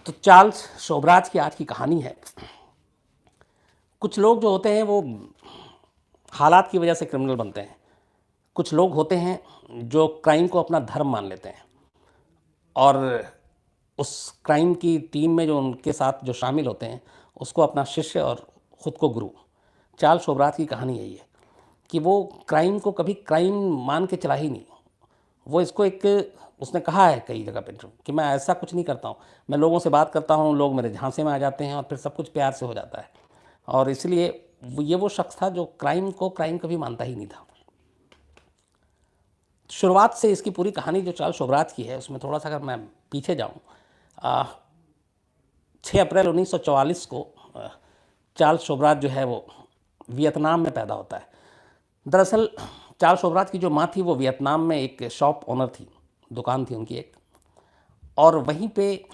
तो चार्ल्स शोबराज की आज की कहानी है। कुछ लोग जो होते हैं वो हालात की वजह से क्रिमिनल बनते हैं। कुछ लोग होते हैं जो क्राइम को अपना धर्म मान लेते हैं और उस क्राइम की टीम में जो उनके साथ जो शामिल होते हैं उसको अपना शिष्य और ख़ुद को गुरु। चार्ल्स शोबराज की कहानी यही है कि वो क्राइम को कभी क्राइम मान के चला ही नहीं। वो इसको एक उसने कहा है कई जगह पे कि मैं ऐसा कुछ नहीं करता हूँ, मैं लोगों से बात करता हूँ, लोग मेरे झांसे में आ जाते हैं और फिर सब कुछ प्यार से हो जाता है। और इसलिए ये वो शख्स था जो क्राइम को क्राइम कभी मानता ही नहीं था। शुरुआत से इसकी पूरी कहानी जो चार्ल्स शोबराज की है उसमें थोड़ा सा अगर मैं पीछे जाऊँ, 6 अप्रैल 1944 को चार्ल्स शोबराज जो है वो वियतनाम में पैदा होता है। दरअसल चार्ल्स शोबराज की जो माँ थी वो वियतनाम में एक शॉप ओनर थी, दुकान थी उनकी एक, और वहीं पे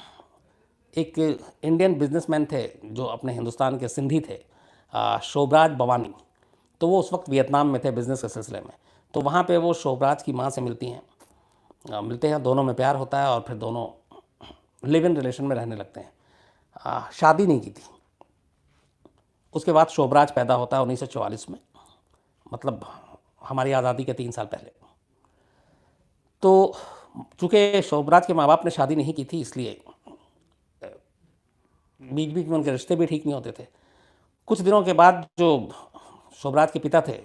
एक इंडियन बिजनेसमैन थे जो अपने हिंदुस्तान के सिंधी थे, शोबराज बवानी। तो वो उस वक्त वियतनाम में थे बिज़नेस के सिलसिले में। तो वहाँ पे वो शोबराज की माँ से मिलते हैं, दोनों में प्यार होता है और फिर दोनों लिव इन रिलेशन में रहने लगते हैं। शादी नहीं की थी। उसके बाद शोबराज पैदा होता है 1944 में, मतलब हमारी आज़ादी के 3 साल पहले। तो चूँकि शोबराज के माँ बाप ने शादी नहीं की थी इसलिए बीच बीच में उनके रिश्ते भी ठीक नहीं होते थे। कुछ दिनों के बाद जो शोबराज के पिता थे,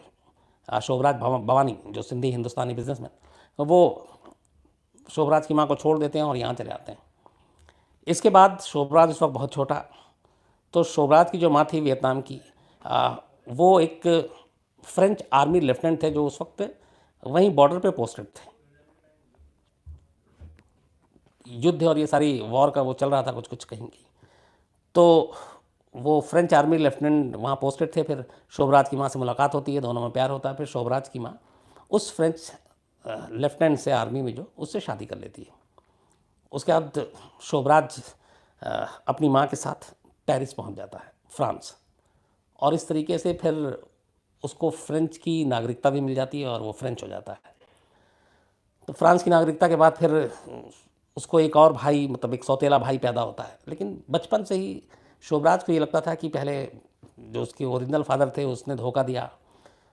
शोबराज बवानी, जो सिंधी हिंदुस्तानी बिजनेसमैन, तो वो शोबराज की माँ को छोड़ देते हैं और यहाँ चले आते हैं। इसके बाद शोबराज उस वक्त बहुत छोटा, तो शोबराज की जो माँ थी वियतनाम की, वो एक फ्रेंच आर्मी लेफ्टिनेंट थे जो उस वक्त वहीं बॉर्डर पे पोस्टेड थे। युद्ध और ये सारी वॉर का वो चल रहा था कुछ कुछ कहीं की। तो वो फ्रेंच आर्मी लेफ्टिनेंट वहाँ पोस्टेड थे। फिर शोबराज की माँ से मुलाकात होती है, दोनों में प्यार होता है। फिर शोबराज की माँ उस फ्रेंच लेफ्टिनेंट से, आर्मी में जो, उससे शादी कर लेती है। उसके बाद शोबराज अपनी माँ के साथ पेरिस पहुँच जाता है, फ्रांस, और इस तरीके से फिर उसको फ्रेंच की नागरिकता भी मिल जाती है और वो फ्रेंच हो जाता है। तो फ्रांस की नागरिकता के बाद फिर उसको एक और भाई, मतलब एक सौतेला भाई पैदा होता है। लेकिन बचपन से ही शोबराज को ये लगता था कि पहले जो उसके ओरिजिनल फादर थे उसने धोखा दिया,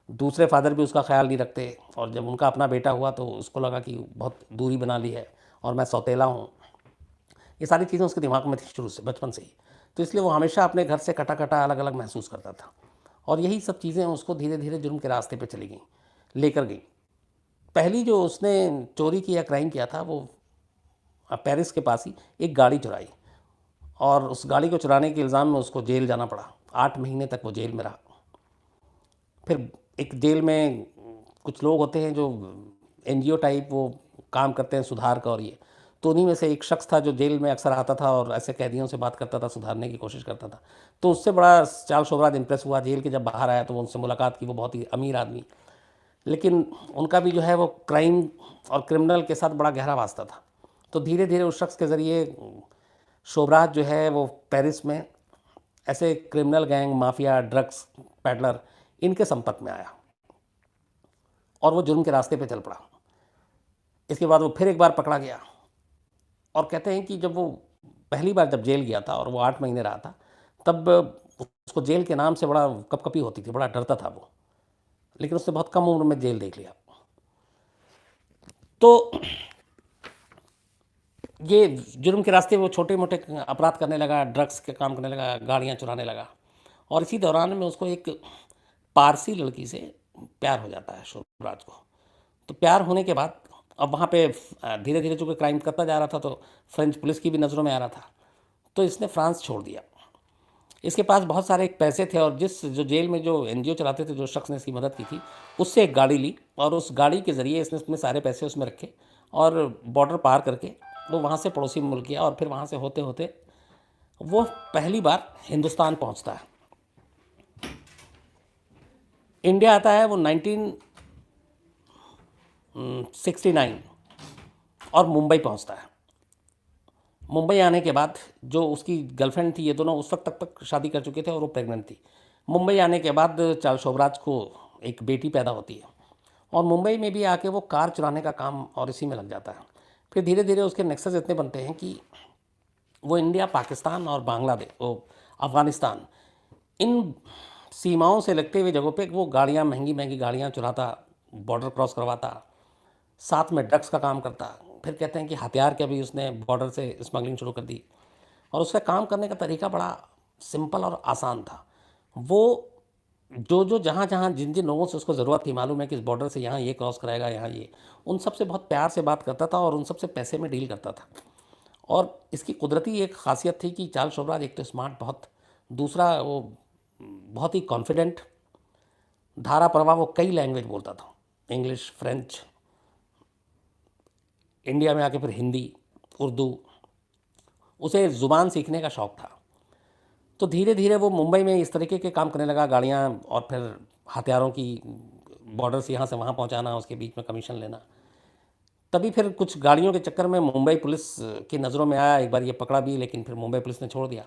दूसरे फादर भी उसका ख्याल नहीं रखते, और जब उनका अपना बेटा हुआ तो उसको लगा कि बहुत दूरी बना ली है और मैं सौतेला हूँ। ये सारी चीज़ें उसके दिमाग में थी शुरू से, बचपन से ही। तो इसलिए वो हमेशा अपने घर से कटा कटा अलग अलग महसूस करता था, और यही सब चीज़ें उसको धीरे धीरे जुर्म के रास्ते पे चली गई, लेकर गई। पहली जो उसने चोरी की या क्राइम किया था वो पेरिस के पास ही एक गाड़ी चुराई, और उस गाड़ी को चुराने के इल्ज़ाम में उसको जेल जाना पड़ा। 8 महीने तक वो जेल में रहा। फिर एक जेल में कुछ लोग होते हैं जो एनजीओ टाइप वो काम करते हैं सुधार का, और ये तो उन्हीं में से एक शख्स था जो जेल में अक्सर आता था और ऐसे कैदियों से बात करता था, सुधारने की कोशिश करता था। तो उससे बड़ा चार्ल्स शोबराज इंप्रेस हुआ। जेल के जब बाहर आया तो वो उनसे मुलाकात की। वो बहुत ही अमीर आदमी, लेकिन उनका भी जो है वो क्राइम और क्रिमिनल के साथ बड़ा गहरा वास्ता था। तो धीरे धीरे उस शख्स के ज़रिए शोबराज जो है वो पेरिस में ऐसे criminal gang, mafia, drugs peddler, इनके संपर्क में आया और वो जुर्म के रास्ते पे चल पड़ा। इसके बाद वो फिर एक बार पकड़ा गया, और कहते हैं कि जब वो पहली बार जब जेल गया था और वो 8 महीने रहा था, तब उसको जेल के नाम से बड़ा कपकपी होती थी, बड़ा डरता था वो। लेकिन उसने बहुत कम उम्र में जेल देख लिया। तो ये जुर्म के रास्ते वो छोटे मोटे अपराध करने लगा, ड्रग्स के काम करने लगा, गाड़ियाँ चुराने लगा, और इसी दौरान में उसको एक पारसी लड़की से प्यार हो जाता है शोभराज को। तो प्यार होने के बाद अब वहाँ पे धीरे धीरे चूँकि क्राइम करता जा रहा था तो फ्रेंच पुलिस की भी नज़रों में आ रहा था, तो इसने फ्रांस छोड़ दिया। इसके पास बहुत सारे पैसे थे, और जो जेल में जो एनजीओ चलाते थे, जो शख्स ने इसकी मदद की थी, उससे एक गाड़ी ली, और उस गाड़ी के ज़रिए इसने अपने सारे पैसे उसमें रखे और बॉर्डर पार करके वो वहाँ से पड़ोसी मुल्क गया, और फिर वहाँ से होते होते वो पहली बार हिंदुस्तान पहुँचता है। इंडिया आता है वो 1969 और मुंबई पहुँचता है। मुंबई आने के बाद जो उसकी गर्लफ्रेंड थी, ये दोनों उस वक्त तक शादी कर चुके थे और वो प्रेग्नेंट थी। मुंबई आने के बाद चार्ल्स शोभराज को एक बेटी पैदा होती है, और मुंबई में भी आके वो कार चुराने का काम और इसी में लग जाता है। फिर धीरे धीरे उसके नेक्सस इतने बनते हैं कि वो इंडिया, पाकिस्तान और बांग्लादेश, वो अफ़गानिस्तान, इन सीमाओं से लगते हुए जगहों पे वो गाड़ियाँ, महंगी महंगी गाड़ियाँ चुराता, बॉर्डर क्रॉस करवाता, साथ में ड्रग्स का काम करता। फिर कहते हैं कि हथियार के भी उसने बॉर्डर से स्मगलिंग शुरू कर दी। और उसका काम करने का तरीका बड़ा सिंपल और आसान था। वो जो जो जहाँ जहाँ जिन जिन लोगों से उसको ज़रूरत थी, मालूम है कि इस बॉर्डर से यहाँ ये क्रॉस कराएगा, यहाँ ये, उन सब से बहुत प्यार से बात करता था और उन सब से पैसे में डील करता था। और इसकी कुदरती एक खासियत थी कि चार्ल्स शोभराज एक तो स्मार्ट बहुत, दूसरा वो बहुत ही कॉन्फिडेंट, धारा प्रवाह, वो कई लैंग्वेज बोलता था, इंग्लिश, फ्रेंच, इंडिया में आके फिर हिंदी, उर्दू, उसे ज़ुबान सीखने का शौक़ था। तो धीरे धीरे वो मुंबई में इस तरीके के काम करने लगा, गाड़ियाँ और फिर हथियारों की, बॉर्डर से यहाँ से वहाँ पहुँचाना, उसके बीच में कमीशन लेना। तभी फिर कुछ गाड़ियों के चक्कर में मुंबई पुलिस की नज़रों में आया, एक बार ये पकड़ा भी, लेकिन फिर मुंबई पुलिस ने छोड़ दिया।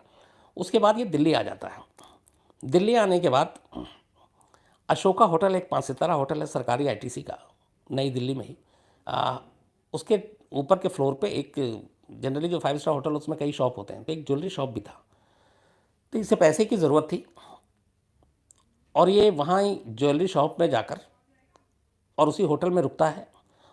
उसके बाद ये दिल्ली आ जाता है। दिल्ली आने के बाद अशोका होटल, एक 5 सितारा होटल है सरकारी आईटीसी का, नई दिल्ली में ही, उसके ऊपर के फ्लोर पे एक, जनरली जो 5 स्टार होटल उसमें कई शॉप होते हैं, तो एक ज्वेलरी शॉप भी था। तो इसे पैसे की ज़रूरत थी और ये वहाँ ही ज्वेलरी शॉप में जाकर और उसी होटल में रुकता है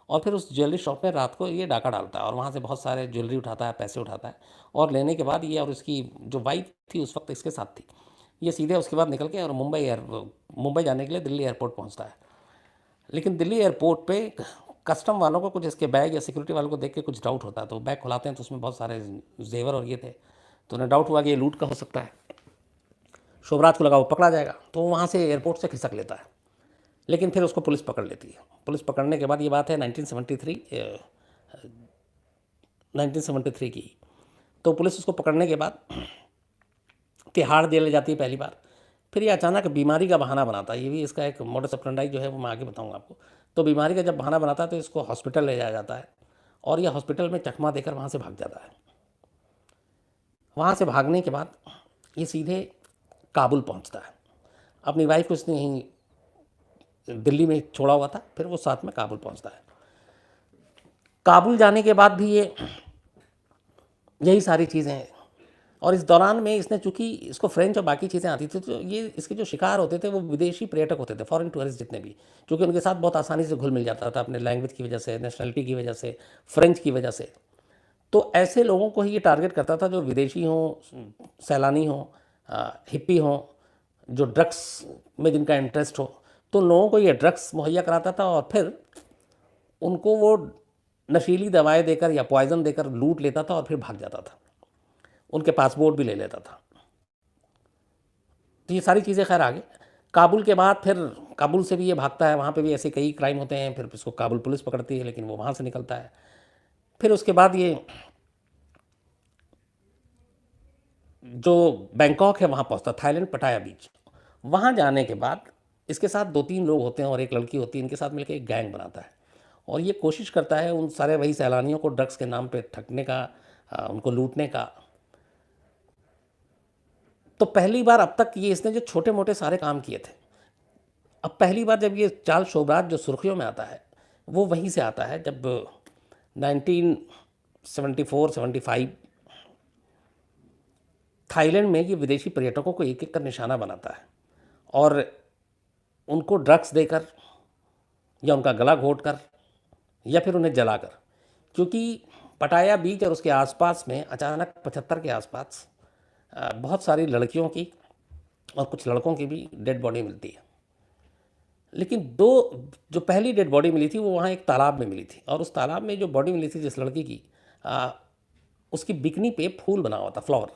और फिर उस ज्वेलरी शॉप में रात को ये डाका डालता है और वहाँ से बहुत सारे ज्वेलरी उठाता है, पैसे उठाता है। और लेने के बाद ये, और उसकी जो वाइफ थी उस वक्त इसके साथ थी, ये सीधे उसके बाद निकल के और मुंबई जाने के लिए दिल्ली एयरपोर्ट पहुँचता है। लेकिन दिल्ली एयरपोर्ट पे कस्टम वालों को कुछ इसके बैग या सिक्योरिटी वालों को देख के कुछ डाउट होता है, तो बैग खुलाते हैं तो उसमें बहुत सारे जेवर और ये थे, तो उन्हें डाउट हुआ कि ये लूट का हो सकता है। शोभराज को लगा वो पकड़ा जाएगा, तो वो वहाँ से एयरपोर्ट से खिसक लेता है, लेकिन फिर उसको पुलिस पकड़ लेती है। पुलिस पकड़ने के बाद, ये बात है 1973 की, तो पुलिस उसको पकड़ने के बाद तिहाड़ जेल ले जाती है पहली बार। फिर ये अचानक बीमारी का बहाना बनाता है, ये भी इसका एक मोडस ऑपरेंडी जो है वो मैं आगे बताऊंगा आपको। तो बीमारी का जब बहाना बनाता है तो इसको हॉस्पिटल ले जाया जाता है और ये हॉस्पिटल में चकमा देकर वहाँ से भाग जाता है। वहाँ से भागने के बाद ये सीधे काबुल पहुँचता है। अपनी वाइफ को इसने यहीं दिल्ली में छोड़ा हुआ था, फिर वो साथ में काबुल पहुँचता है। काबुल जाने के बाद भी ये यही सारी चीज़ें हैं। और इस दौरान में इसने, चूँकि इसको फ्रेंच और बाकी चीज़ें आती थी, तो ये इसके जो शिकार होते थे वो विदेशी पर्यटक होते थे, फॉरेन टूरिस्ट जितने भी, क्योंकि उनके साथ बहुत आसानी से घुल मिल जाता था अपने लैंग्वेज की वजह से, नेशनलिटी की वजह से, फ्रेंच की वजह से। तो ऐसे लोगों को ही ये टारगेट करता था जो विदेशी हों, सैलानी हों, हिप्पी हों, जो ड्रग्स में जिनका इंटरेस्ट हो, तो लोगों को ये ड्रग्स मुहैया कराता था और फिर उनको वो नशीली दवाएं देकर या पॉइज़न देकर लूट लेता था और फिर भाग जाता था, उनके पासपोर्ट भी ले लेता था। तो ये सारी चीज़ें खैर आगे। काबुल के बाद फिर काबुल से भी ये भागता है, वहाँ पे भी ऐसे कई क्राइम होते हैं, फिर इसको काबुल पुलिस पकड़ती है, लेकिन वो वहाँ से निकलता है। फिर उसके बाद ये जो बैंकॉक है वहाँ पहुँचता, थाईलैंड, पटाया बीच। वहाँ जाने के बाद इसके साथ 2-3 लोग होते हैं और एक लड़की होती है, इनके साथ मिलकर एक गैंग बनाता है और ये कोशिश करता है उन सारे वही सैलानियों को ड्रग्स के नाम पे ठगने का, उनको लूटने का। तो पहली बार अब तक ये इसने जो छोटे मोटे सारे काम किए थे, अब पहली बार जब ये चार्ल्स शोभराज जो सुर्खियों में आता है वो वहीं से आता है, जब 1974-75 थाईलैंड में ये विदेशी पर्यटकों को एक एक कर निशाना बनाता है और उनको ड्रग्स देकर या उनका गला घोट कर या फिर उन्हें जलाकर, क्योंकि पटाया बीच और उसके आसपास में अचानक 75 के आसपास बहुत सारी लड़कियों की और कुछ लड़कों की भी डेड बॉडी मिलती है। लेकिन जो पहली डेड बॉडी मिली थी वो वहाँ एक तालाब में मिली थी और उस तालाब में जो बॉडी मिली थी जिस लड़की की, उसकी बिकनी पे फूल बना हुआ था, फ्लावर।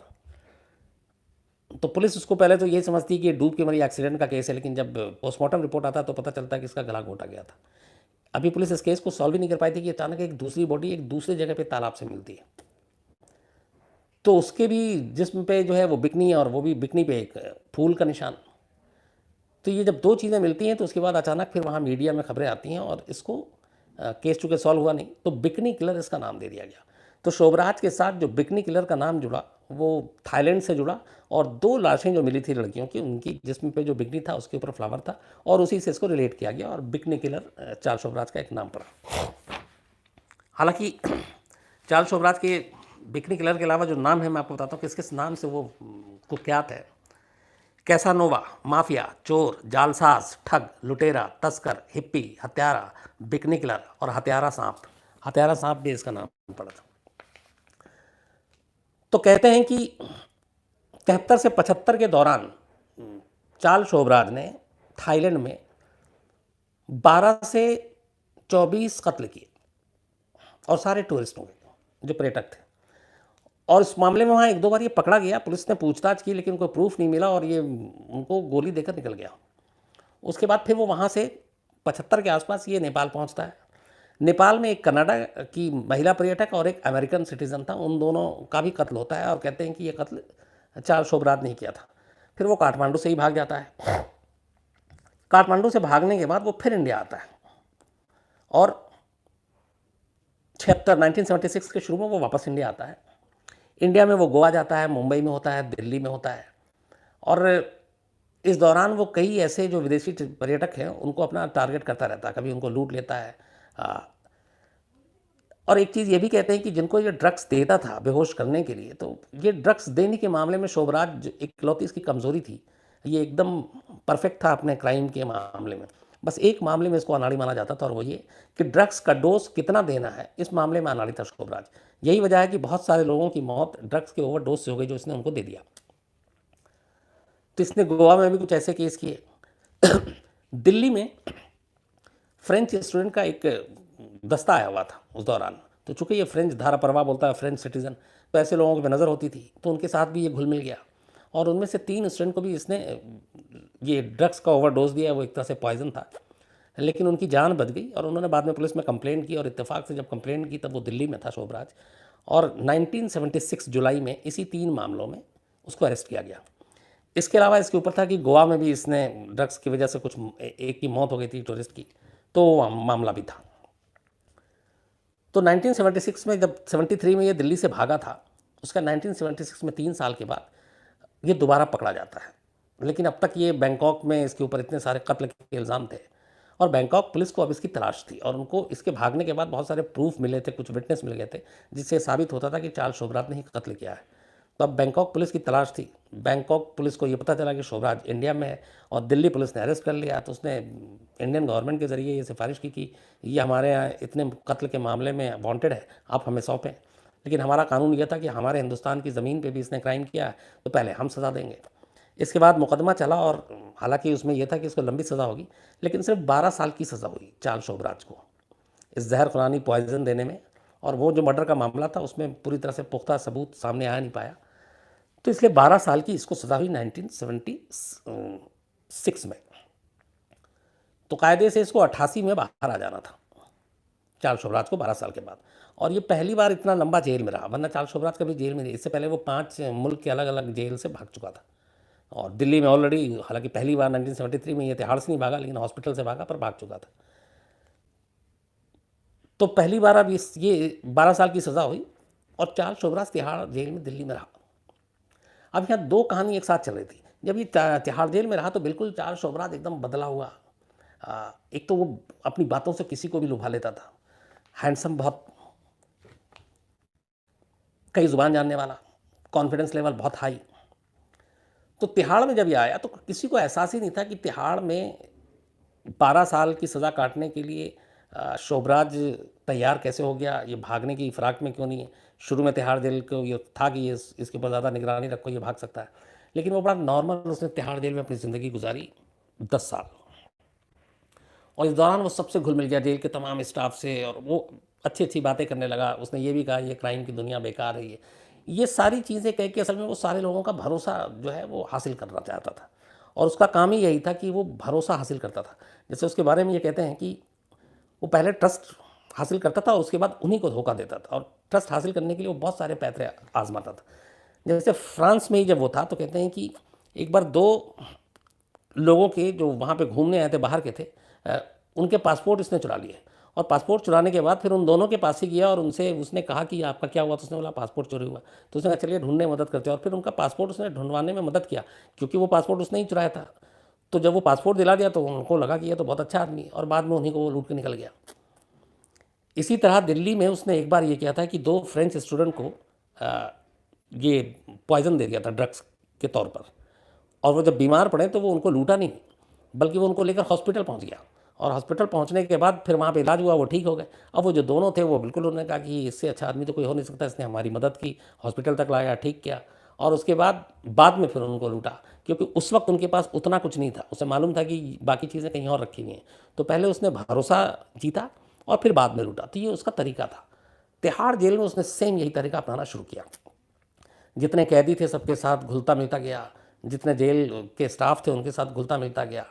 तो पुलिस उसको पहले तो ये समझती कि ये डूब के मरी, एक्सीडेंट का केस है, लेकिन जब पोस्टमार्टम रिपोर्ट आता है तो पता चलता है कि इसका गला घोटा गया था। अभी पुलिस इस केस को सॉल्व ही नहीं कर पाई थी कि अचानक एक दूसरी बॉडी एक दूसरी जगह पे तालाब से मिलती है, तो उसके भी जिस्म पे जो है वो बिकनी, और वो भी बिकनी पे एक फूल का निशान। तो ये जब 2 चीज़ें मिलती हैं तो उसके बाद अचानक फिर वहाँ मीडिया में खबरें आती हैं और इसको केस चूँकि सॉल्व हुआ नहीं तो बिकनी किलर इसका नाम दे दिया गया। तो शोभराज के साथ जो बिकनी किलर का नाम जुड़ा वो थाईलैंड से जुड़ा और 2 लाशें जो मिली थी लड़कियों की, उनकी जिस्म पे जो बिकनी था उसके ऊपर फ्लावर था और उसी से इसको रिलेट किया गया और बिकनी किलर चार्ल्स शोभराज का एक नाम पड़ा। हालांकि चार्ल्स शोभराज के बिकनी किलर के अलावा जो नाम है मैं आपको बताता हूँ किस किस नाम से वो कुख्यात है। कैसानोवा, माफिया, चोर, जालसाज, ठग, लुटेरा, तस्कर, हिप्पी, हत्यारा, बिकनी किलर और हत्यारा सांप। हत्यारा सांप भी इसका नाम पड़ा था। तो कहते हैं कि 73 से 75 के दौरान चार्ल्स शोभराज ने थाईलैंड में 12 से 24 कत्ल किए और सारे टूरिस्टों के जो पर्यटक थे। और इस मामले में वहाँ एक दो बार ये पकड़ा गया, पुलिस ने पूछताछ की लेकिन कोई प्रूफ नहीं मिला और ये उनको गोली देकर निकल गया। उसके बाद फिर वो वहाँ से 75 के आसपास ये नेपाल पहुँचता है। नेपाल में एक कनाडा की महिला पर्यटक और एक अमेरिकन सिटीज़न था, उन दोनों का भी कत्ल होता है और कहते हैं कि ये कत्ल चार्ल्स शोभराज ने किया था। फिर वो काठमांडू से ही भाग जाता है। काठमांडू से भागने के बाद वो फिर इंडिया आता है और 1976 के शुरू में वो वापस इंडिया आता है। इंडिया में वो गोवा जाता है, मुंबई में होता है, दिल्ली में होता है और इस दौरान वो कई ऐसे जो विदेशी पर्यटक हैं उनको अपना टारगेट करता रहता है, कभी उनको लूट लेता है। और एक चीज़ ये भी कहते हैं कि जिनको ये ड्रग्स देता था बेहोश करने के लिए, तो ये ड्रग्स देने के मामले में शोभराज इकलौती इसकी कमज़ोरी थी, ये एकदम परफेक्ट था अपने क्राइम के मामले में। बस एक मामले में इसको अनाड़ी माना जाता था और वो ये कि ड्रग्स का डोज कितना देना है, इस मामले में अनाड़ी था शोभराज। यही वजह है कि बहुत सारे लोगों की मौत ड्रग्स के ओवरडोज से हो गई जो इसने उनको दे दिया। तो इसने गोवा में भी कुछ ऐसे केस किए। दिल्ली में फ्रेंच स्टूडेंट का एक दस्ता आया हुआ था उस दौरान, तो चूंकि ये फ्रेंच धारा प्रवाह बोलता है, फ्रेंच सिटीज़न, तो ऐसे लोगों की नज़र होती थी, तो उनके साथ भी ये घुल मिल गया और उनमें से 3 स्टूडेंट को भी इसने ये ड्रग्स का ओवरडोज दिया। वो एक तरह से पॉइजन था, लेकिन उनकी जान बच गई और उन्होंने बाद में पुलिस में कंप्लेंट की और इत्तेफाक से जब कंप्लेंट की तब वो दिल्ली में था शोभराज, और 1976 जुलाई में इसी 3 मामलों में उसको अरेस्ट किया गया। इसके अलावा इसके ऊपर था कि गोवा में भी इसने ड्रग्स की वजह से कुछ एक की मौत हो गई थी टूरिस्ट की, तो मामला भी था। तो 1976 में जब 73 में ये दिल्ली से भागा था, उसका 1976 में 3 साल के बाद ये दोबारा पकड़ा जाता है। लेकिन अब तक ये बैंकॉक में इसके ऊपर इतने सारे कत्ल के इल्ज़ाम थे और बैंकॉक पुलिस को अब इसकी तलाश थी और उनको इसके भागने के बाद बहुत सारे प्रूफ मिले थे, कुछ विटनेस मिल गए थे जिससे साबित होता था कि चार्ल्स शोभराज ने ही कत्ल किया है। तो अब बैंकॉक पुलिस की तलाश थी। बैंकॉक पुलिस को ये पता चला कि शोभराज इंडिया में है और दिल्ली पुलिस ने अरेस्ट कर लिया। तो उसने इंडियन गवर्नमेंट के ज़रिए ये सिफारिश की कि ये हमारे यहाँ इतने कत्ल के मामले में वांटेड है, आप हमें सौंपें। लेकिन हमारा कानून ये था कि हमारे हिंदुस्तान की ज़मीन पे भी इसने क्राइम किया है तो पहले हम सज़ा देंगे। इसके बाद मुकदमा चला और हालांकि उसमें यह था कि इसको लंबी सज़ा होगी, लेकिन सिर्फ 12 साल की सज़ा हुई चार्ल्स शोभराज को इस जहर खुरानी पॉइजन देने में। और वो जो मर्डर का मामला था उसमें पूरी तरह से पुख्ता सबूत सामने आ नहीं पाया, तो इसलिए 12 साल की इसको सज़ा हुई 1976 में। तो कायदे से इसको 88 में बाहर आ जाना था चार्ल्स शोभराज को 12 साल के बाद। और ये पहली बार इतना लंबा जेल में रहा, वरना चार्ल्स शोभराज कभी जेल में नहीं। इससे पहले वो 5 मुल्क के अलग अलग जेल से भाग चुका था और दिल्ली में ऑलरेडी, हालांकि पहली बार 1973 में ये तिहाड़ से नहीं भागा लेकिन हॉस्पिटल से भागा, पर भाग चुका था। तो पहली बार अब ये 12 साल की सज़ा हुई और चार्ल्स शोभराज तिहाड़ जेल में दिल्ली में रहा। अब यहाँ 2 कहानी एक साथ चल रही थी। जब ये तिहाड़ जेल में रहा तो बिल्कुल चार्ल्स शोभराज एकदम बदला हुआ। एक तो वो अपनी बातों से किसी को भी लुभा लेता था, हैंडसम, बहुत कई ज़ुबान जानने वाला, कॉन्फिडेंस लेवल बहुत हाई। तो तिहाड़ में जब ये आया तो किसी को एहसास ही नहीं था कि तिहाड़ में 12 साल की सज़ा काटने के लिए शोभराज तैयार कैसे हो गया, ये भागने की फ़िराक में क्यों नहीं है। शुरू में तिहाड़ जेल को ये था कि ये इसके ऊपर ज़्यादा निगरानी रखो, ये भाग सकता है, लेकिन वो बड़ा नॉर्मल, उसने तिहाड़ जेल में अपनी ज़िंदगी गुजारी 10 साल। और इस दौरान वो सबसे घुल मिल गया, जेल के तमाम स्टाफ से, और वो अच्छी अच्छी बातें करने लगा। उसने ये भी कहा ये क्राइम की दुनिया बेकार है, ये सारी चीज़ें कह के असल में वो सारे लोगों का भरोसा जो है वो हासिल करना चाहता था और उसका काम ही यही था कि वो भरोसा हासिल करता था। जैसे उसके बारे में ये कहते हैं कि वो पहले ट्रस्ट हासिल करता था और उसके बाद उन्हीं को धोखा देता था, और ट्रस्ट हासिल करने के लिए वो बहुत सारे पैतरे आजमाता था। जैसे फ्रांस में ही जब वो था तो कहते हैं कि एक बार 2 लोगों के जो वहाँ पे घूमने आए थे बाहर के थे, उनके पासपोर्ट इसने चुरा लिए और पासपोर्ट चुराने के बाद फिर उन दोनों के पास ही गया और उनसे उसने कहा कि आपका क्या हुआ। तो उसने बोला पासपोर्ट चोरी हुआ। तो उसने कहा चलिए ढूंढने में मदद करते हैं, और फिर उनका पासपोर्ट उसने ढूंढवाने में मदद किया क्योंकि वो पासपोर्ट उसने ही चुराया था। तो जब वो पासपोर्ट दिला दिया तो उनको लगा कि ये तो बहुत अच्छा आदमी, और बाद में उन्हीं को वो लूट के निकल गया। इसी तरह दिल्ली में उसने एक बार ये किया था कि 2 फ्रेंच स्टूडेंट को ये पॉइजन दे दिया था ड्रग्स के तौर पर। और वो जब बीमार पड़े तो वो उनको लूटा नहीं, बल्कि वो उनको लेकर हॉस्पिटल पहुंच गया, और हॉस्पिटल पहुंचने के बाद फिर वहाँ पे इलाज हुआ, वो ठीक हो गए। अब वो जो दोनों थे वो बिल्कुल, उन्होंने कहा कि इससे अच्छा आदमी तो कोई हो नहीं सकता, इसने हमारी मदद की, हॉस्पिटल तक लाया, ठीक किया। और उसके बाद में फिर उनको लूटा, क्योंकि उस वक्त उनके पास उतना कुछ नहीं था, उसे मालूम था कि बाकी चीज़ें कहीं और रखी हुई हैं। तो पहले उसने भरोसा जीता और फिर बाद में लूटा। तो ये उसका तरीका था। तिहाड़ जेल में उसने सेम यही तरीका अपनाना शुरू किया। जितने कैदी थे सबके साथ घुलता मिलता गया, जितने जेल के स्टाफ थे उनके साथ घुलता मिलता गया।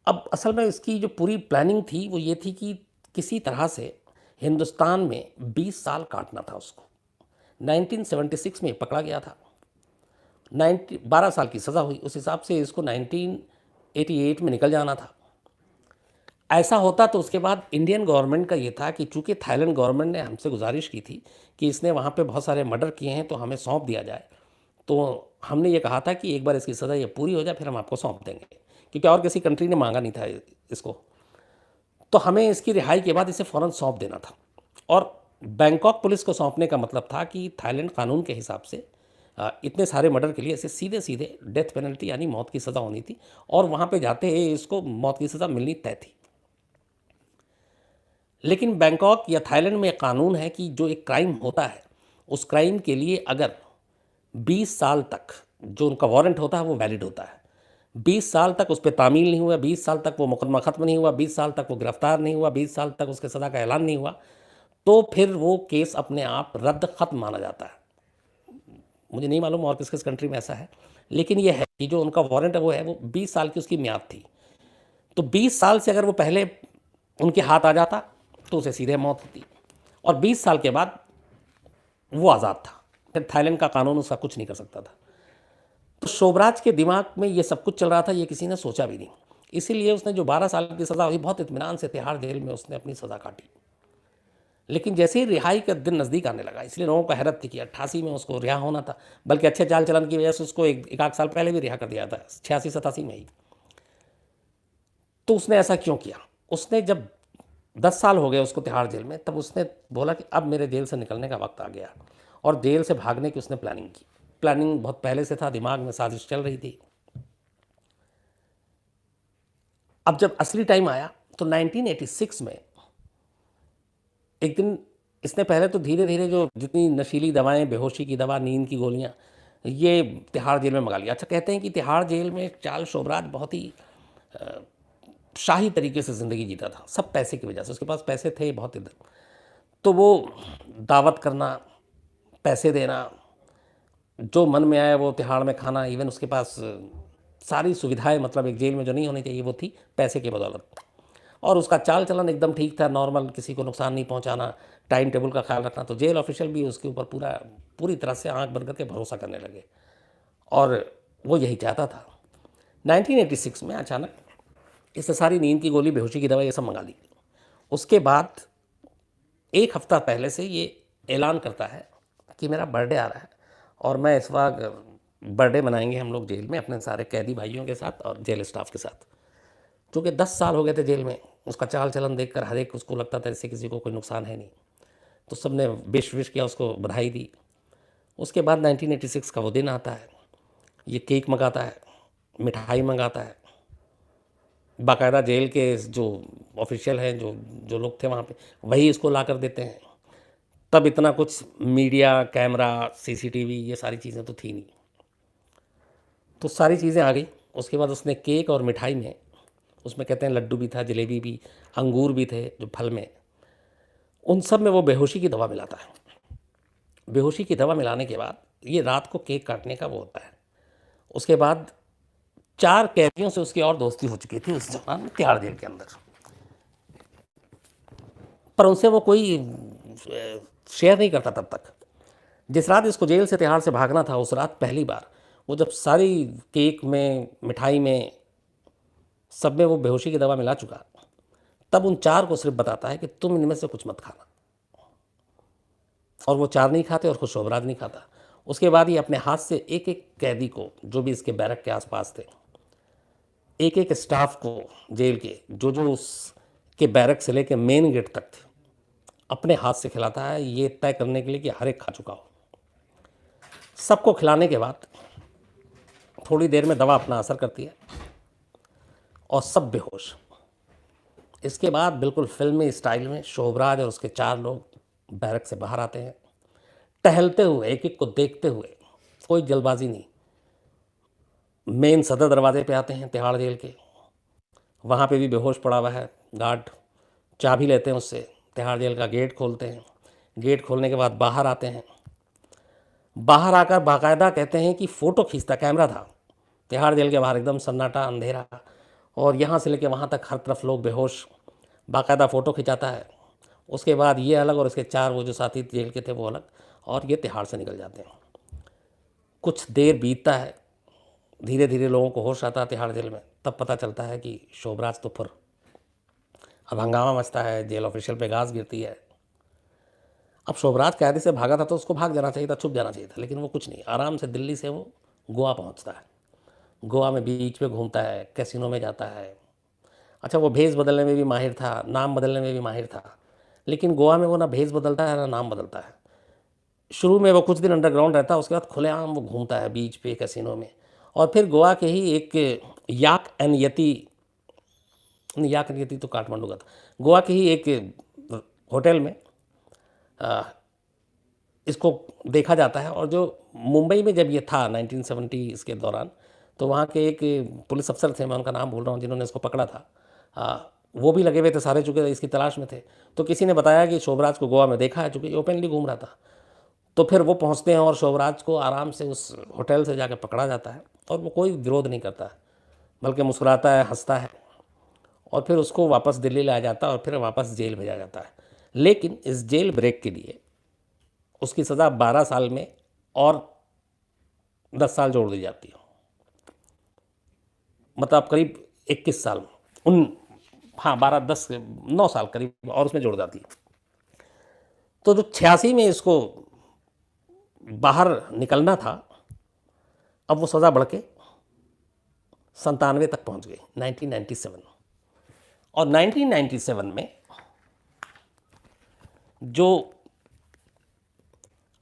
अब असल में इसकी जो पूरी प्लानिंग थी वो ये थी कि किसी तरह से हिंदुस्तान में 20 साल काटना था उसको। 1976 में पकड़ा गया था, 12 साल की सज़ा हुई, उस हिसाब से इसको 1988 में निकल जाना था। ऐसा होता तो उसके बाद इंडियन गवर्नमेंट का ये था कि चूंकि थाईलैंड गवर्नमेंट ने हमसे गुजारिश की थी कि इसने वहाँ पे बहुत सारे मर्डर किए हैं तो हमें सौंप दिया जाए, तो हमने ये कहा था कि एक बार इसकी सज़ा ये पूरी हो जाए फिर हम आपको सौंप देंगे, क्योंकि और किसी कंट्री ने मांगा नहीं था इसको। तो हमें इसकी रिहाई के बाद इसे फ़ौरन सौंप देना था। और बैंकॉक पुलिस को सौंपने का मतलब था कि थाईलैंड कानून के हिसाब से इतने सारे मर्डर के लिए इसे सीधे सीधे डेथ पेनल्टी यानी मौत की सज़ा होनी थी, और वहाँ पे जाते ही इसको मौत की सज़ा मिलनी तय थी। लेकिन बैंकॉक या थाईलैंड में कानून है कि जो एक क्राइम होता है उस क्राइम के लिए अगर 20 साल तक जो उनका वारंट होता है वो वैलिड होता है। 20 साल तक उस पर तामील नहीं हुआ, 20 साल तक वो मुकदमा ख़त्म नहीं हुआ, 20 साल तक वो गिरफ्तार नहीं हुआ, 20 साल तक उसके सज़ा का ऐलान नहीं हुआ, तो फिर वो केस अपने आप रद्द ख़त्म माना जाता है। मुझे नहीं मालूम और किस किस कंट्री में ऐसा है, लेकिन ये है कि जो उनका वारंट है वो 20 साल की उसकी म्याद थी। तो 20 साल से अगर वो पहले उनके हाथ आ जाता तो उसे सीधे मौत होती, और 20 साल के बाद वो आज़ाद था, फिर थाईलैंड का कानून उसका कुछ नहीं कर सकता था। तो शोभराज के दिमाग में ये सब कुछ चल रहा था, ये किसी ने सोचा भी नहीं। इसीलिए उसने जो 12 साल की सज़ा हुई बहुत इत्मीनान से तिहाड़ जेल में उसने अपनी सज़ा काटी। लेकिन जैसे ही रिहाई का दिन नज़दीक आने लगा, इसलिए लोगों को हैरत थी कि 88 में उसको रिहा होना था, बल्कि अच्छे चाल चलन की वजह से उसको एक आध साल पहले भी रिहा कर दिया था, 86-87 में ही। तो उसने ऐसा क्यों किया? उसने जब 10 साल हो गए उसको तिहाड़ जेल में, तब उसने बोला कि अब मेरे जेल से निकलने का वक्त आ गया, और जेल से भागने की उसने प्लानिंग की। प्लानिंग बहुत पहले से था, दिमाग में साजिश चल रही थी। अब जब असली टाइम आया तो 1986 में एक दिन इसने पहले तो धीरे धीरे जो जितनी नशीली दवाएं, बेहोशी की दवा, नींद की गोलियां, ये तिहाड़ जेल में मंगा लिया। अच्छा, कहते हैं कि तिहाड़ जेल में चार्ल्स शोभराज बहुत ही शाही तरीके से ज़िंदगी जीता था, सब पैसे की वजह से। उसके पास पैसे थे बहुत इधर, तो वो दावत करना, पैसे देना, जो मन में आया वो तिहाड़ में खाना, इवन उसके पास सारी सुविधाएं, मतलब एक जेल में जो नहीं होनी चाहिए वो थी, पैसे की बदौलत। और उसका चाल चलन एकदम ठीक था, नॉर्मल, किसी को नुकसान नहीं पहुंचाना, टाइम टेबल का ख्याल रखना। तो जेल ऑफिशियल भी उसके ऊपर पूरी तरह से आंख बंद करके भरोसा करने लगे, और वो यही चाहता था। 1986 में अचानक इससे सारी नींद की गोली, बेहोशी की दवा, ये सब मंगा ली। उसके बाद एक हफ्ता पहले से ये ऐलान करता है कि मेरा बर्थडे आ रहा है, और मैं इस वक्त बर्थडे मनाएंगे हम लोग जेल में अपने सारे कैदी भाइयों के साथ और जेल स्टाफ के साथ। चूँकि 10 साल हो गए थे जेल में, उसका चाल चलन देखकर हर एक उसको लगता था इससे किसी को कोई नुकसान है नहीं, तो सबने विश किया, उसको बधाई दी। उसके बाद 1986 का वो दिन आता है, ये केक मंगाता है, मिठाई मंगाता है, बाकायदा जेल के जो ऑफिशियल हैं, जो जो लोग थे वहाँ पे, वही इसको ला कर देते हैं। तब इतना कुछ मीडिया, कैमरा, सीसीटीवी, ये सारी चीज़ें तो थी नहीं, तो सारी चीज़ें आ गई। उसके बाद उसने केक और मिठाई में, उसमें कहते हैं लड्डू भी था, जलेबी भी, अंगूर भी थे जो फल में, उन सब में वो बेहोशी की दवा मिलाता है। बेहोशी की दवा मिलाने के बाद ये रात को केक काटने का वो होता है। उसके बाद 4 कैदियों से उसकी और दोस्ती हो चुकी थी उस दौरान तिहाड़ जेल के अंदर, पर उनसे वो कोई शेयर नहीं करता तब तक। जिस रात इसको जेल से तिहाड़ से भागना था, उस रात पहली बार वो जब सारी केक में, मिठाई में, सब में वो बेहोशी की दवा मिला चुका, तब उन 4 को सिर्फ बताता है कि तुम इनमें से कुछ मत खाना, और वो 4 नहीं खाते और खुद शोभराज नहीं खाता। उसके बाद ये अपने हाथ से एक एक कैदी को, जो भी इसके बैरक के आसपास थे, एक एक स्टाफ को जेल के, जो जो उसके बैरक से लेके मेन गेट तक थे, अपने हाथ से खिलाता है, ये तय करने के लिए कि हर एक खा चुका हो। सबको खिलाने के बाद थोड़ी देर में दवा अपना असर करती है और सब बेहोश। इसके बाद बिल्कुल फिल्मी स्टाइल में शोभराज और उसके 4 लोग बैरक से बाहर आते हैं, टहलते हुए, एक एक को देखते हुए, कोई जल्दबाजी नहीं। मेन सदर दरवाजे पे आते हैं तिहाड़ जेल के, वहाँ पे भी बेहोश पड़ा हुआ है गार्ड। चाबी लेते हैं उससे, तिहाड़ जेल का गेट खोलते हैं। गेट खोलने के बाद बाहर आते हैं। बाहर आकर बाकायदा कहते हैं कि फ़ोटो खींचता कैमरा था तिहाड़ जेल के बाहर, एकदम सन्नाटा अंधेरा, और यहाँ से लेके वहाँ तक हर तरफ लोग बेहोश, बाकायदा फ़ोटो खिंचाता है। उसके बाद ये अलग और इसके 4 वो जो साथी जेल के थे वो अलग, और ये तिहाड़ से निकल जाते हैं। कुछ देर बीतता है, धीरे धीरे लोगों को होश आता है तिहाड़ जेल में। तब पता चलता है कि शोभराज तो फुर। अब हंगामा मचता है, जेल ऑफिशियल पे गाज गिरती है। अब शोभराज कैदी से भागा था तो उसको भाग जाना चाहिए था, छुप जाना चाहिए था, लेकिन वो कुछ नहीं, आराम से दिल्ली से वो गोवा पहुंचता है। गोवा में बीच पे घूमता है, कैसीनो में जाता है। अच्छा, वो भेष बदलने में भी माहिर था, नाम बदलने में भी माहिर था, लेकिन गोवा में वो ना भेष बदलता है ना नाम बदलता है। शुरू में वो कुछ दिन अंडरग्राउंड रहता है, उसके बाद खुलेआम वो घूमता है बीच पे, कैसीनो में। और फिर गोवा के ही एक याक एन यति, याक एन यति तो काठमांडू का था, गोवा के ही एक होटल में इसको देखा जाता है। और जो मुंबई में जब ये था 1970 इसके दौरान, तो वहाँ के एक पुलिस अफसर थे, मैं उनका नाम भूल रहा हूँ, जिन्होंने इसको पकड़ा था, वो भी लगे हुए थे, सारे चुके इसकी तलाश में थे। तो किसी ने बताया कि शोभराज को गोवा में देखा है, चूँकि ओपनली घूम रहा था। तो फिर वो पहुँचते हैं और शोभराज को आराम से उस होटल से जाकर पकड़ा जाता है, और वो कोई विरोध नहीं करता है, बल्कि मुस्कुराता है, हंसता है, और फिर उसको वापस दिल्ली लाया जाता है और फिर वापस जेल भेजा जाता है। लेकिन इस जेल ब्रेक के लिए उसकी सज़ा 12 साल में और 10 साल जोड़ दी जाती है, मतलब करीब 21 साल, हाँ 12 10 9 साल करीब और उसमें जोड़ जाती है। तो जो 86 में इसको बाहर निकलना था, अब वो सज़ा बढ़ के 97 तक पहुंच गई, 1997। और 1997 में जो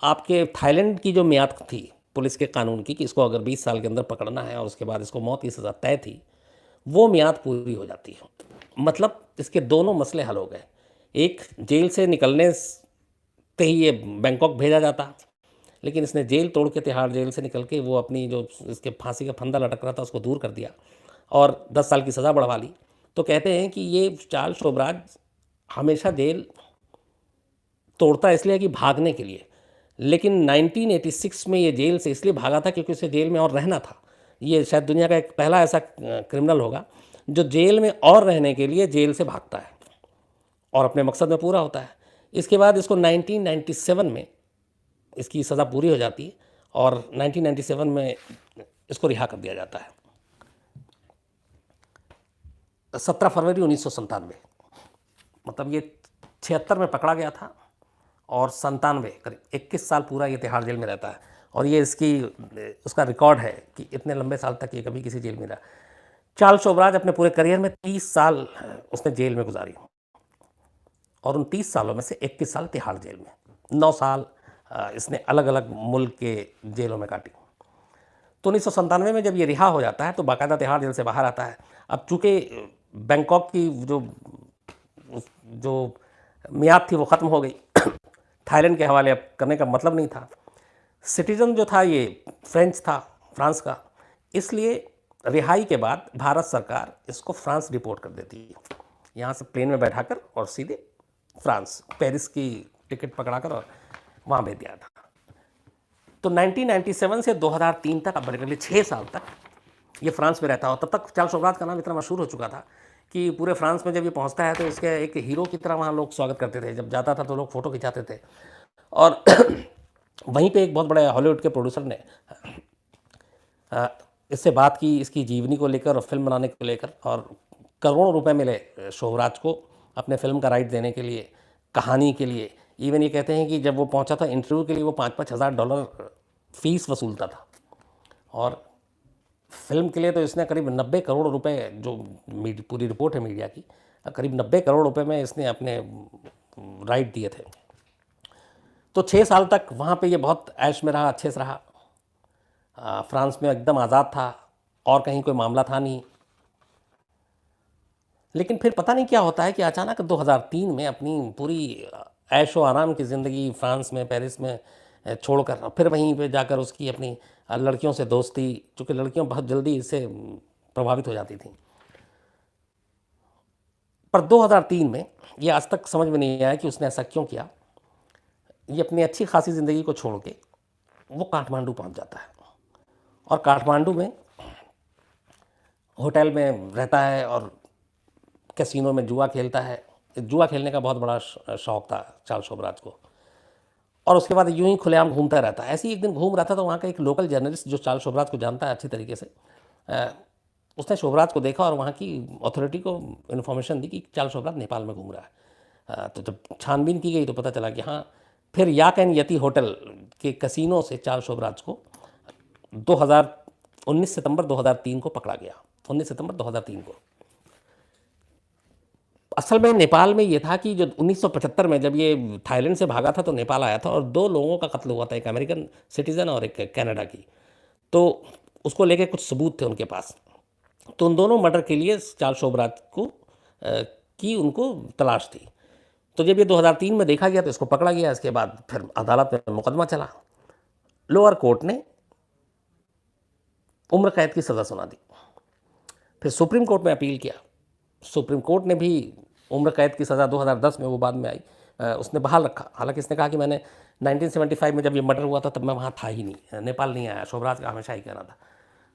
आपके थाईलैंड की जो मियाद थी पुलिस के कानून की कि इसको अगर 20 साल के अंदर पकड़ना है और उसके बाद इसको मौत की सज़ा तय थी, वो मियाद पूरी हो जाती है। मतलब इसके दोनों मसले हल हो गए। एक, जेल से निकलने से ही ये बैंकॉक भेजा जाता, लेकिन इसने जेल तोड़ के तिहाड़ जेल से निकल के वो अपनी जो इसके फांसी का फंदा लटक रहा था उसको दूर कर दिया और 10 साल की सज़ा बढ़वा ली। तो कहते हैं कि ये चार्ल्स शोभराज हमेशा जेल तोड़ता इसलिए कि भागने के लिए, लेकिन 1986 में ये जेल से इसलिए भागा था क्योंकि उसे जेल में और रहना था। ये शायद दुनिया का एक पहला ऐसा क्रिमिनल होगा जो जेल में और रहने के लिए जेल से भागता है और अपने मकसद में पूरा होता है। इसके बाद इसको 1997 में इसकी सज़ा पूरी हो जाती है और 1997 में इसको रिहा कर दिया जाता है। 17 फरवरी 1997, मतलब ये 76 में पकड़ा गया था और 97 करीब 21 साल पूरा ये तिहाड़ जेल में रहता है। और ये उसका रिकॉर्ड है कि इतने लंबे साल तक ये कभी किसी जेल में रहा। चार्ल्स शोभराज अपने पूरे करियर में 30 साल उसने जेल में गुजारी और उन 30 सालों में से 21 साल तिहाड़ जेल में, 9 साल इसने अलग अलग मुल्क के जेलों में काटी। तो 1997 में जब ये रिहा हो जाता है तो बाकायदा तिहाड़ जेल से बाहर आता है। अब चूँकि बैंकॉक की जो मियाद थी वो ख़त्म हो गई, थाईलैंड के हवाले अब करने का मतलब नहीं था। सिटीज़न जो था ये फ्रेंच था, फ्रांस का, इसलिए रिहाई के बाद भारत सरकार इसको फ्रांस डिपोर्ट कर देती है, यहाँ से प्लेन में बैठाकर और सीधे फ्रांस, पेरिस की टिकट पकड़ाकर और वहाँ भेज दिया था। तो 1997 से 2003 तक, अब बड़े 6 साल तक ये फ्रांस में रहता हो। तब तक चार्ल्स शोभराज का नाम इतना मशहूर हो चुका था कि पूरे फ्रांस में जब ये पहुंचता है तो इसके एक हीरो की तरह वहाँ लोग स्वागत करते थे। जब जाता था तो लोग फ़ोटो खिंचाते थे। और वहीं पे एक बहुत बड़े हॉलीवुड के प्रोड्यूसर ने इससे बात की इसकी जीवनी को लेकर और फिल्म बनाने को लेकर, और करोड़ों रुपए मिले शोभराज को अपने फिल्म का राइट देने के लिए, कहानी के लिए। इवन ये कहते हैं कि जब वो पहुंचा था इंटरव्यू के लिए वो $5,000 फीस वसूलता था, और फिल्म के लिए तो इसने करीब 90 करोड़ रुपए, जो पूरी रिपोर्ट है मीडिया की, करीब 90 करोड़ रुपए में इसने अपने राइट दिए थे। तो 6 साल तक वहाँ पे ये बहुत ऐश में रहा, अच्छे से रहा। फ्रांस में एकदम आज़ाद था और कहीं कोई मामला था नहीं। लेकिन फिर पता नहीं क्या होता है कि अचानक 2003 में अपनी पूरी ऐशो आराम की ज़िंदगी फ्रांस में, पेरिस में छोड़कर फिर वहीं पे जाकर उसकी अपनी लड़कियों से दोस्ती, चूँकि लड़कियां बहुत जल्दी इससे प्रभावित हो जाती थीं। पर 2003 में ये आज तक समझ में नहीं आया कि उसने ऐसा क्यों किया। ये अपनी अच्छी खासी ज़िंदगी को छोड़ के वो काठमांडू पहुंच जाता है और काठमांडू में होटल में रहता है और कैसीनो में जुआ खेलता है। जुआ खेलने का बहुत बड़ा शौक़ था चार्ल्स शोबराज को। और उसके बाद यूं ही खुलेआम घूमता रहता है। ऐसे ही एक दिन घूम रहा था तो वहाँ का एक लोकल जर्नलिस्ट जो चार्ल्स शोबराज को जानता है अच्छी तरीके से, उसने शोबराज को देखा और वहाँ की अथॉरिटी को इन्फॉर्मेशन दी कि चार्ल्स शोबराज नेपाल में घूम रहा है। तो जब छानबीन की गई तो पता चला कि हाँ, फिर याक एंड यति होटल के कैसीनो से चार्ल्स शोबराज को 19 सितंबर 2003 को पकड़ा गया। 19 सितंबर 2003 को। असल में नेपाल में ये था कि जो 1975 में जब ये थाईलैंड से भागा था तो नेपाल आया था और 2 लोगों का कत्ल हुआ था, एक अमेरिकन सिटीज़न और एक कनाडा की। तो उसको लेके कुछ सबूत थे उनके पास। तो उन दोनों मर्डर के लिए चार्ल्स शोबराज को की उनको तलाश थी। तो जब ये 2003 में देखा गया तो इसको पकड़ा गया। इसके बाद फिर अदालत में मुकदमा चला। लोअर कोर्ट ने उम्र कैद की सज़ा सुना दी। फिर सुप्रीम कोर्ट में अपील किया। सुप्रीम कोर्ट ने भी उम्र कैद की सज़ा 2010 में, वो बाद में आई, उसने बहाल रखा। हालांकि इसने कहा कि मैंने 1975 में जब ये मर्डर हुआ था तब मैं वहाँ था ही नहीं, नेपाल नहीं आया। शोबराज का हमेशा ही कहना था।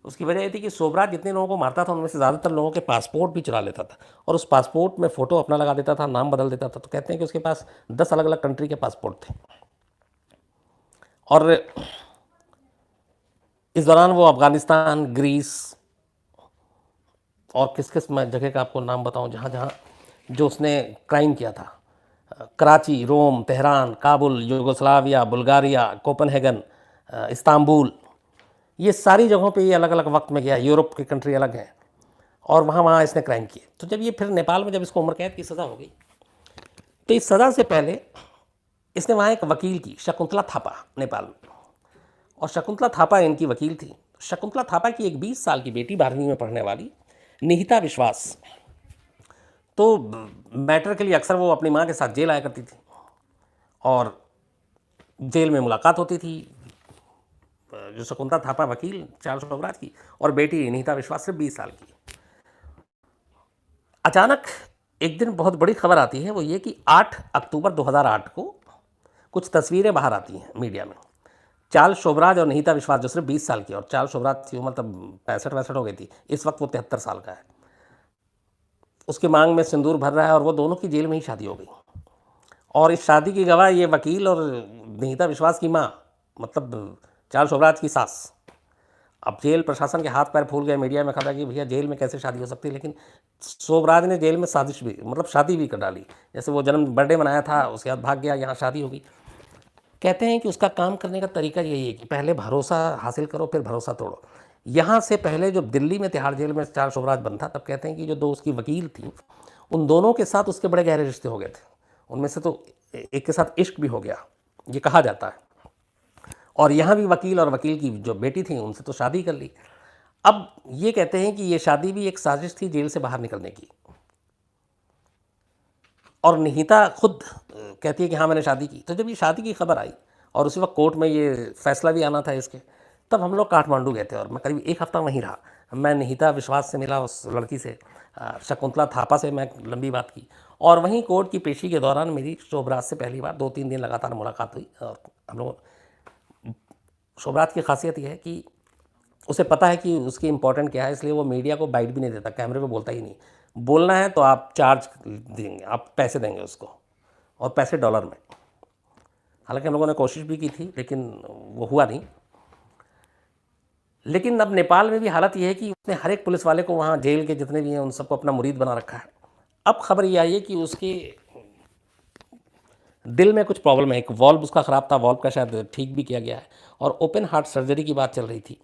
उसकी वजह ये थी कि शोबराज जितने लोगों को मारता था उनमें से ज़्यादातर लोगों के पासपोर्ट भी चुरा लेता था और उस पासपोर्ट में फ़ोटो अपना लगा देता था, नाम बदल देता था। तो कहते हैं कि उसके पास 10 अलग अलग कंट्री के पासपोर्ट थे। और इस दौरान वो अफ़गानिस्तान, ग्रीस और किस किस मैं जगह का आपको नाम बताऊं जहाँ जहाँ जो उसने क्राइम किया था, Karachi, Rome, Tehran, Kabul, Yugoslavia, Bulgaria, Copenhagen, Istanbul, ये सारी जगहों पे ये अलग अलग वक्त में गया। यूरोप की कंट्री अलग हैं और वहाँ इसने क्राइम किए। तो जब ये फिर नेपाल में जब इसको उम्र कैद की सज़ा हो गई तो इस सज़ा से पहले इसने वहाँ एक वकील की, शकुंतला थापा, नेपाल में, और शकुंतला थापा इनकी वकील थी। शकुंतला थापा की एक 20 साल की बेटी 12वीं में पढ़ने वाली निहिता विश्वास, तो मैटर के लिए अक्सर वो अपनी माँ के साथ जेल आया करती थी और जेल में मुलाकात होती थी जो शकुंतला थापा वकील चार्ल्स शोबराज की और बेटी निहिता विश्वास सिर्फ 20 साल की। अचानक एक दिन बहुत बड़ी खबर आती है, वो ये कि 8 अक्टूबर 2008 को कुछ तस्वीरें बाहर आती हैं मीडिया में। चार्ल्स शोबराज और निहिता विश्वास जो सिर्फ 20 साल की, और चार्ल्स शोबराज की उम्र तब 65-62 हो गई थी, इस वक्त वो 73 साल का है। उसके मांग में सिंदूर भर रहा है और वो दोनों की जेल में ही शादी हो गई। और इस शादी की गवाह ये वकील और निहिता विश्वास की माँ, मतलब चार्ल्स शोबराज की सास। अब जेल प्रशासन के हाथ पैर फूल गए, मीडिया में खबर कि भैया जेल में कैसे शादी हो सकती है। लेकिन शोबराज ने जेल में साजिश भी, मतलब शादी भी कर डाली। जैसे वो बर्थडे मनाया था, उसके बाद भाग गया, यहाँ शादी हो गई। कहते हैं कि उसका काम करने का तरीका यही है कि पहले भरोसा हासिल करो फिर भरोसा तोड़ो। यहाँ से पहले जब दिल्ली में तिहाड़ जेल में चार्ल्स शोबराज बंद था तब कहते हैं कि जो 2 उसकी वकील थी उन दोनों के साथ उसके बड़े गहरे रिश्ते हो गए थे। उनमें से तो एक के साथ इश्क भी हो गया, ये कहा जाता है। और यहाँ भी वकील और वकील की जो बेटी थी उनसे तो शादी कर ली। अब ये कहते हैं कि ये शादी भी एक साजिश थी जेल से बाहर निकलने की। और निहिता खुद कहती है कि हाँ मैंने शादी की। तो जब ये शादी की खबर आई और उसी वक्त कोर्ट में ये फैसला भी आना था इसके, तब हम लोग काठमांडू गए थे और मैं करीब 1 हफ्ता वहीं रहा। मैं निहिता विश्वास से मिला, उस लड़की से, शकुंतला थापा से मैं लंबी बात की और वहीं कोर्ट की पेशी के दौरान मेरी शोबराज से पहली बार 2-3 दिन लगातार मुलाकात हुई। और हम लोग, शोबराज की खासियत यह है कि उसे पता है कि उसकी इम्पोर्टेंट क्या है, इसलिए वो मीडिया को बाइट भी नहीं देता, कैमरे पे बोलता ही नहीं। बोलना है तो आप चार्ज देंगे, आप पैसे देंगे उसको, और पैसे डॉलर में। हालांकि हम लोगों ने कोशिश भी की थी लेकिन वो हुआ नहीं। लेकिन अब नेपाल में भी हालत ये है कि उसने हर एक पुलिस वाले को, वहाँ जेल के जितने भी हैं उन सबको अपना मुरीद बना रखा है। अब खबर ये आई है कि उसके दिल में कुछ प्रॉब्लम है, एक वॉल्व उसका ख़राब था, वॉल्व का शायद ठीक भी किया गया है और ओपन हार्ट सर्जरी की बात चल रही थी।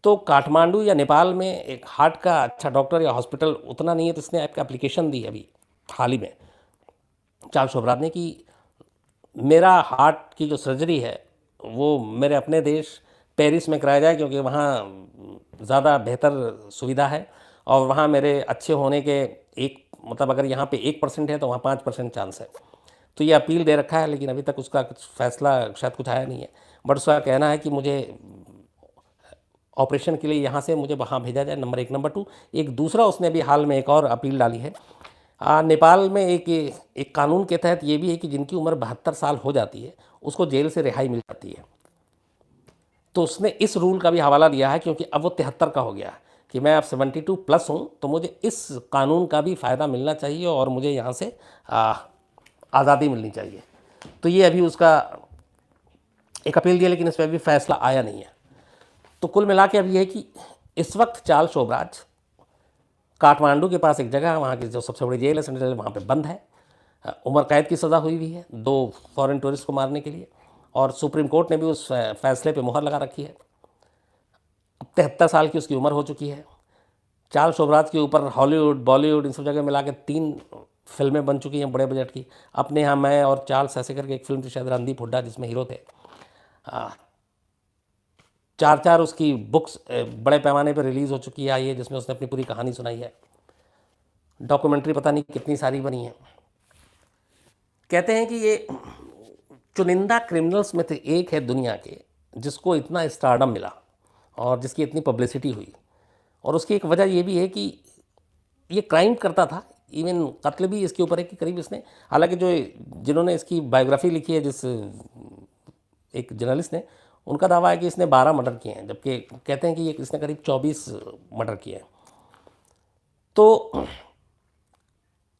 तो काठमांडू या नेपाल में एक हार्ट का अच्छा डॉक्टर या हॉस्पिटल उतना नहीं है, तो इसने आपका एप्लीकेशन दी अभी हाल ही में चार्ल्स शोभरात ने कि मेरा हार्ट की जो सर्जरी है वो मेरे अपने देश पेरिस में कराया जाए, क्योंकि वहाँ ज़्यादा बेहतर सुविधा है और वहाँ मेरे अच्छे होने के एक मतलब अगर यहाँ पे 1% है तो वहाँ 5% चांस है। तो ये अपील दे रखा है, लेकिन अभी तक उसका कुछ फैसला शायद कुछ आया नहीं है। बट उसका कहना है कि मुझे ऑपरेशन के लिए यहाँ से मुझे वहाँ भेजा जाए, नंबर 1। नंबर 2, एक दूसरा उसने अभी हाल में एक और अपील डाली है। नेपाल में एक कानून के तहत ये भी है कि जिनकी उम्र 72 साल हो जाती है उसको जेल से रिहाई मिल जाती है। तो उसने इस रूल का भी हवाला दिया है, क्योंकि अब वो 73 का हो गया है कि मैं अब 72 प्लस हूँ, तो मुझे इस कानून का भी फ़ायदा मिलना चाहिए और मुझे यहाँ से आज़ादी मिलनी चाहिए। तो ये अभी उसका एक अपील दिया, लेकिन इस पर भी फैसला आया नहीं है। तो कुल मिला के अब ये है कि इस वक्त चार्ल्स शोभराज काठमांडू के पास एक जगह है, वहाँ की जो सबसे बड़ी जेल है सेंट्रल जेल, वहाँ पे बंद है। उम्र कैद की सज़ा हुई हुई है 2 फॉरेन टूरिस्ट को मारने के लिए, और सुप्रीम कोर्ट ने भी उस फैसले पे मुहर लगा रखी है। अब 73 साल की उसकी उम्र हो चुकी है। चार्ल्स शोभराज के ऊपर हॉलीवुड बॉलीवुड इन सब जगह मिला के 3 फिल्में बन चुकी हैं बड़े बजट की। अपने यहाँ मैं और चार्ल्स ऐसे करके एक फिल्म थी शायद रणदीप हुड्डा जिसमें हीरो थे। 4 उसकी बुक्स बड़े पैमाने पर रिलीज़ हो चुकी है, आई है, जिसमें उसने अपनी पूरी कहानी सुनाई है। डॉक्यूमेंट्री पता नहीं कितनी सारी बनी है। कहते हैं कि ये चुनिंदा क्रिमिनल्स में से एक है दुनिया के जिसको इतना स्टारडम मिला और जिसकी इतनी पब्लिसिटी हुई। और उसकी एक वजह ये भी है कि ये क्राइम करता था, इवन कत्ल भी इसके ऊपर है कि करीब इसने, हालांकि जो जिन्होंने इसकी बायोग्राफी लिखी है जिस एक जर्नलिस्ट ने, उनका दावा है कि इसने 12 मर्डर किए हैं, जबकि कहते हैं कि ये इसने करीब 24 मर्डर किए हैं। तो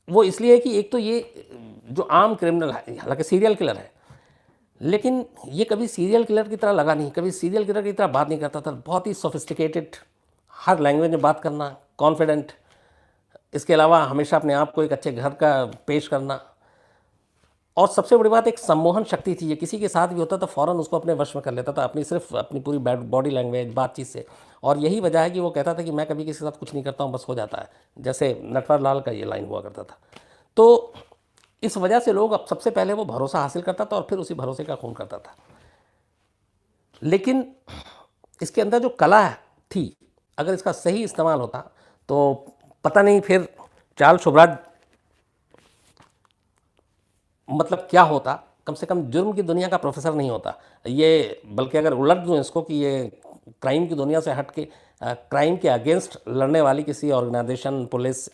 वो इसलिए है कि एक तो ये जो आम क्रिमिनल है, हालांकि सीरियल किलर है, लेकिन ये कभी सीरियल किलर की तरह लगा नहीं, कभी सीरियल किलर की तरह बात नहीं करता था। बहुत ही सोफिस्टिकेटेड, हर लैंग्वेज में बात करना, कॉन्फिडेंट, इसके अलावा हमेशा अपने आप को एक अच्छे घर का पेश करना, और सबसे बड़ी बात एक सम्मोहन शक्ति थी। ये किसी के साथ भी होता तो फ़ौरन उसको अपने वश में कर लेता था, सिर्फ अपनी पूरी बॉडी लैंग्वेज, बातचीत से। और यही वजह है कि वो कहता था कि मैं कभी किसी के साथ कुछ नहीं करता हूँ, बस हो जाता है, जैसे नटवर लाल का ये लाइन हुआ करता था। तो इस वजह से लोग अब सबसे पहले वो भरोसा हासिल करता था और फिर उसी भरोसे का खून करता था। लेकिन इसके अंदर जो कला थी, अगर इसका सही इस्तेमाल होता तो पता नहीं फिर चार्ल्स शोभराज मतलब क्या होता। कम से कम जुर्म की दुनिया का प्रोफेसर नहीं होता ये, बल्कि अगर उलट दूँ इसको कि ये क्राइम की दुनिया से हट के क्राइम के अगेंस्ट लड़ने वाली किसी ऑर्गेनाइजेशन, पुलिस,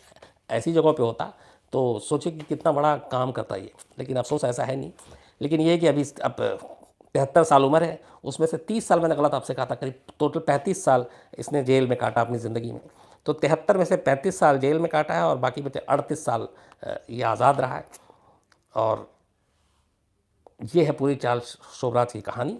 ऐसी जगहों पे होता, तो सोचिए कि कितना बड़ा काम करता ये। लेकिन अफसोस ऐसा है नहीं। लेकिन ये है कि अभी अब 73 साल उम्र है, उसमें से 30 साल मैंने गलत आपसे कहा था, करीब टोटल 35 साल इसने जेल में काटा अपनी ज़िंदगी में। तो 73 में से 35 साल जेल में काटा है और बाकी बचे 38 साल ये आज़ाद रहा है। और ये है पूरी चार्ल्स शोभराज की कहानी।